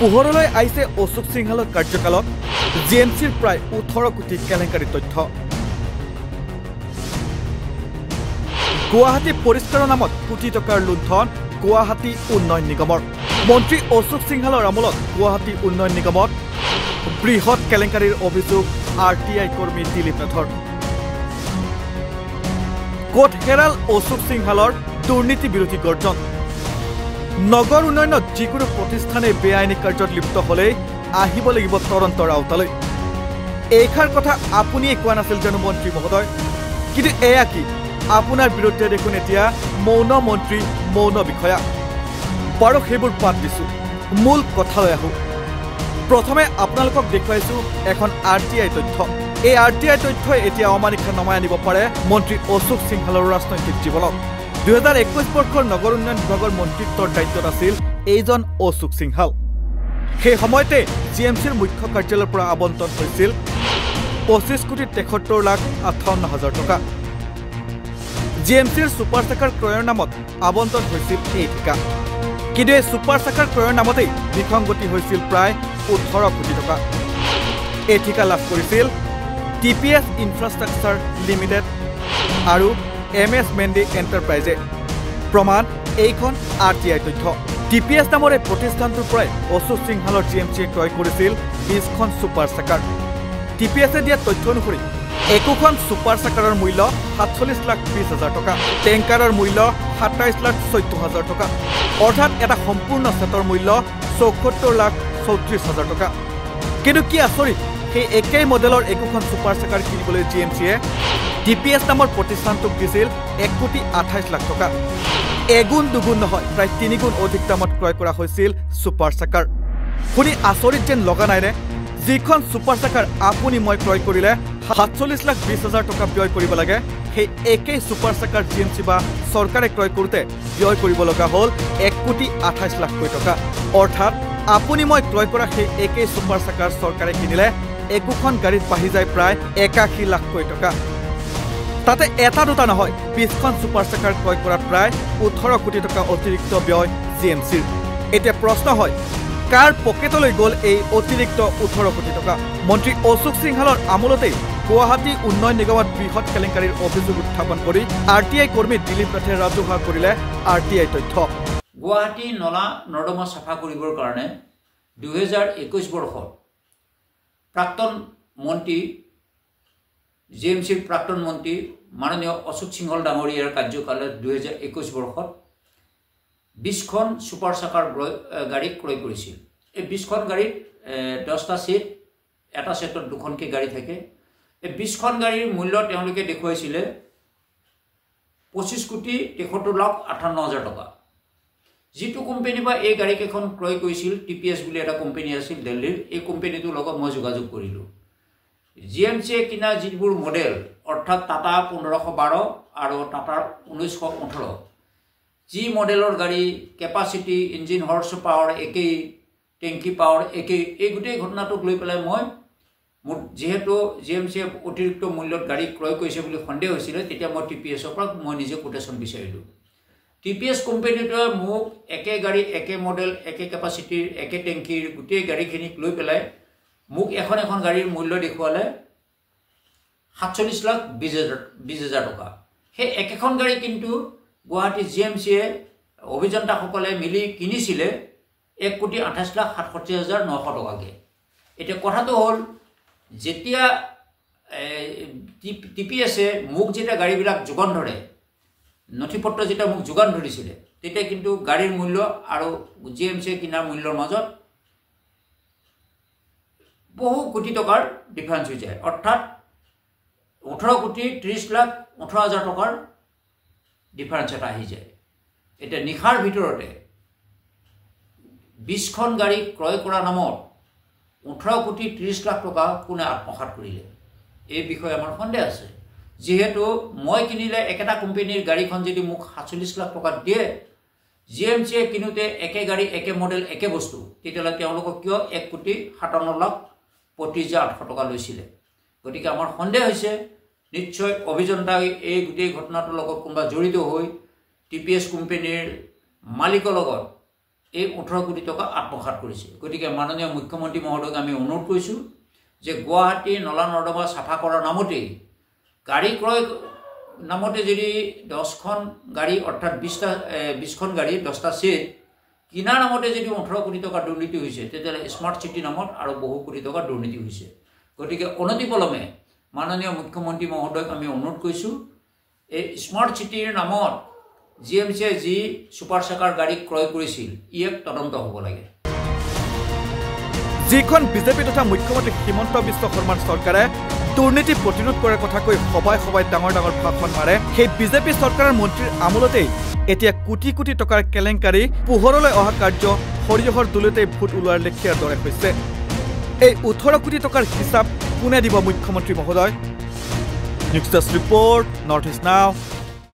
পোহৰলৈ আহিছে অশোক সিংহালৰ কাৰ্যকালত জিএমচিৰ প্ৰায় 18 কোটি কেলেংকাৰী তথ্য। গুৱাহাটী পৰিষ্কাৰৰ নামত কোটি টকাৰ লুণ্ঠন গুৱাহাটী উন্নয়ন নিগমৰ। মন্ত্ৰী অশোক সিংহালৰ আমোলত গুৱাহাটী উন্নয়ন নিগমত বৃহৎ কেলেংকাৰীৰ অভিযোগ RTI কৰ্মী দিলীপ নাথৰ। কোট হেৰাল অশোক সিংহালৰ দুৰ্নীতি বিৰোধী গৰ্জন। নগৰ উন্নয়নত যিকোনো প্ৰতিষ্ঠানে বেআইনী কাৰ্যত লিপ্ত হলেই আহিব লাগিব তদন্তৰ আওতালৈ। এইখাৰ কথা আপুনিয়ে কোৱা নাছিল জানো মন্ত্ৰী মহোদয়? কিন্তু এয়া কি আপোনাৰ বিৰুদ্ধে দেখোন এতিয়া মৌন মন্ত্ৰী মৌন বিষয়া। বাৰু সেইবোৰ বাদ দিছো, মূল কথালৈ আহো। প্ৰথমে আপোনালোকক দেখুৱাইছো এখন RTI তথ্য। এই RTI তথ্যই এতিয়া অমানিশা নমাই আনিব পাৰে মন্ত্ৰী অশোক সিংহালৰ ৰাজনৈতিক জীৱনত। 2021 বৰ্ষৰ নগৰ উন্নয়ন বিভাগৰ মন্ত্ৰিত্বৰ দায়িত্বত আছিল এইজন অশোক সিংহাল। সেই সময়তে জিএমচিৰ মুখ্য কাৰ্যালয়ৰ পৰা আবণ্টন হৈছিল 25,73,58,000 টকা। জিএমচিৰ ছুপাৰ চাকাৰ ক্ৰয়ৰ নামত আবণ্টন হৈছিল এই ঠিকা। কিন্তু এই ছুপাৰ চাকাৰ ক্ৰয়ৰ নামতেই বিসংগতি হৈছিল প্ৰায় 18 কোটি টকা। এই ঠিকা লাভ কৰিছিল TPS ইনফ্ৰাষ্ট্ৰাকচাৰ লিমিটেড আৰু MS মেণ্ডি এণ্টাৰপ্ৰাইজে। প্ৰমাণ এইখন RTI তথ্য। TPS নামৰ এই প্ৰতিষ্ঠানটোৰ পৰাই অশোক সিংহালৰ জিএমচিয়ে ক্ৰয় কৰিছিল 20খন ছুপাৰ চাকাৰ। TPSে দিয়া তথ্য অনুসৰি একোখন ছুপাৰ চাকাৰৰ মূল্য 47,20,000 টকা, টেংকাৰৰ মূল্য 27,14,000 টকা, অৰ্থাৎ এটা সম্পূৰ্ণ সেটৰ মূল্য 74,34,000 টকা। কিন্তু কি আচৰিত, সেই একেই মডেলৰ একোখন ছুপাৰ চাকাৰ কিনিবলৈ জিএমচিয়ে TPS নামৰ প্ৰতিষ্ঠানটোক দিছিল 1,28,00,000 টকা। এগুণ দুগুণ নহয়, প্ৰায় 3 গুণ অধিক দামত ক্ৰয় কৰা হৈছিল ছুপাৰ চাকাৰ। শুনি আচৰিত যেন লগা নাইনে? যিখন ছুপাৰ চাকাৰ আপুনি মই ক্ৰয় কৰিলে 47,20,000 টকা ব্যয় কৰিব লাগে, সেই একেই ছুপাৰ চাকাৰ জিএমচি বা চৰকাৰে ক্ৰয় কৰোঁতে ব্যয় কৰিব লগা হ'ল 1,28,00,000 টকা। অৰ্থাৎ আপুনি মই ক্ৰয় কৰা সেই একেই ছুপাৰ চাকাৰ চৰকাৰে কিনিলে একোখন গাড়ীত বাঢ়ি যায় প্ৰায় 81 লাখ টকা। তাতে এটা দুটা নহয়, 20খন ছুপাৰ চাকাৰ ক্ৰয় কৰাত প্ৰায় 18 কোটি টকা অতিৰিক্ত ব্যয় জিএমচিৰ। এতিয়া প্ৰশ্ন হয়, কাৰ পকেটলৈ গ'ল এই অতিৰিক্ত 18 কোটি টকা? মন্ত্ৰী অশোক সিংহালৰ আমোলতেই গুৱাহাটী উন্নয়ন নিগমত বৃহৎ কেলেংকাৰীৰ অভিযোগ উত্থাপন কৰি RTI কৰ্মী দিলীপ নাথে ৰাজহুৱা কৰিলে RTI তথ্য। গুৱাহাটী নলা নৰ্দমা চাফা কৰিবৰ কাৰণে 2021 বৰ্ষত প্ৰাক্তন মন্ত্ৰী জিএমচিৰ প্ৰাক্তন মন্ত্ৰী মাননীয় অশোক সিংহল ডাঙৰীয়াৰ কাৰ্যকালত 2021 বৰ্ষত 20খন ছুপাৰ চাকাৰ গাড়ী ক্ৰয় কৰিছিল। এই 20খন গাড়ীত 10টা ছিট, এটা ছেটত 2খনকৈ গাড়ী থাকে। এই 20খন গাড়ীৰ মূল্য তেওঁলোকে দেখুৱাইছিলে 25,73,58,000 টকা। যিটো কোম্পানীৰ পৰা এই গাড়ীকেইখন ক্ৰয় কৰিছিল, TPS বুলি এটা কোম্পানী আছিল দিল্লীৰ, এই কোম্পানীটোৰ লগত মই যোগাযোগ কৰিলোঁ। জিএমচিয়ে কিনা যিবোৰ মডেল, অৰ্থাৎ টাটা 1512 আৰু টাটা 1918, যি মডেলৰ গাড়ী, কেপাচিটি, ইঞ্জিন হৰ্চ পাৱাৰ একেই, টেংকি পাৱাৰ একেই, এই গোটেই ঘটনাটোক লৈ পেলাই মই যিহেতু জিএমচিয়ে অতিৰিক্ত মূল্যত গাড়ী ক্ৰয় কৰিছে বুলি সন্দেহ হৈছিলে, তেতিয়া মই TPSৰ পৰা মই নিজে কোটেশ্যন বিচাৰিলোঁ। TPS কোম্পানীটোৱে মোক একে গাড়ী, একে মডেল, একে কেপাচিটিৰ, একে টেংকিৰ গোটেই গাড়ীখিনিক লৈ পেলাই মোক এখন গাড়ীৰ মূল্য দেখুৱালে 47,20,000 টকা। সেই একেখন গাড়ী কিন্তু গুৱাহাটী জিএমচিয়ে অভিযন্তাসকলে মিলি কিনিছিলে 1,28,67,900 টকাকৈ। এতিয়া কথাটো হ'ল, যেতিয়া TPSে মোক যেতিয়া গাড়ীবিলাক যোগান ধৰে, নথিপত্ৰ যেতিয়া মোক যোগান ধৰিছিলে, তেতিয়া কিন্তু গাড়ীৰ মূল্য আৰু জিএমচিয়ে কিনাৰ মূল্যৰ মাজত বহু কোটি টকাৰ ডিফাৰেঞ্চ হৈ যায়। অৰ্থাৎ 18,30,18,000 টকাৰ ডিফাৰেঞ্চ এটা আহি যায়। এতিয়া নিশাৰ ভিতৰতে 20খন গাড়ী ক্ৰয় কৰাৰ নামত 18,30,00,000 টকা কোনে আত্মসাৎ কৰিলে, এই বিষয়ে আমাৰ সন্দেহ আছে। যিহেতু মই কিনিলে একেটা কোম্পানীৰ গাড়ীখন যদি মোক 47 লাখ টকাত দিয়ে, জিএমচিয়ে কিনোতে একে গাড়ী, একে মডেল, একে বস্তু, তেতিয়াহ'লে তেওঁলোকক কিয় 1,57,35,800 টকা লৈছিলে? গতিকে আমাৰ সন্দেহ হৈছে নিশ্চয় অভিযন্তাই এই গোটেই ঘটনাটোৰ লগত কোনোবা জড়িত হৈ TPS কোম্পানীৰ মালিকৰ লগত এই 18 কোটি টকা আত্মসাৎ কৰিছে গতিকে মাননীয় মুখ্যমন্ত্ৰী মহোদয়ক আমি অনুৰোধ কৰিছোঁ যে গুৱাহাটী নলা নৰ্দমা চাফা কৰাৰ নামতে গাড়ী ক্ৰয় নামতে যদি 10খন গাড়ী অৰ্থাৎ 20খন গাড়ী 10টা সেট কিনাৰ নামতে যদি 18 কোটি টকা দুৰ্নীতি হৈছে তেতিয়াহ'লে স্মাৰ্ট চিটি নামত আৰু বহু কোটি টকা দুৰ্নীতি হৈছে গতিকে অনতিপলমে মাননীয় মুখ্যমন্ত্ৰী মহোদয়ক আমি অনুৰোধ কৰিছোঁ এই স্মাৰ্ট চিটিৰ নামত জিএমচিয়ে যি সুপাৰ চেকাৰ গাড়ী ক্ৰয় কৰিছিল ইয়াক তদন্ত হ'ব লাগে যিখন বিজেপি তথা মুখ্যমন্ত্ৰী হিমন্ত বিশ্ব শৰ্মাৰ চৰকাৰে দুৰ্নীতি প্ৰতিৰোধ কৰাৰ কথা কৈ সবাই ডাঙৰ ভাষণ মাৰে সেই বিজেপি চৰকাৰৰ মন্ত্ৰীৰ আমোলতেই এতিয়া কোটি কোটি টকাৰ কেলেংকাৰী পোহৰলৈ অহা কাৰ্য সৰিয়হৰ দুলতে ভোট ওলোৱাৰ লেখীয়াৰ দৰে হৈছে এই 18 কোটি টকাৰ হিচাপ কোনে দিব মুখ্যমন্ত্ৰী মহোদয় news desk report north east নাও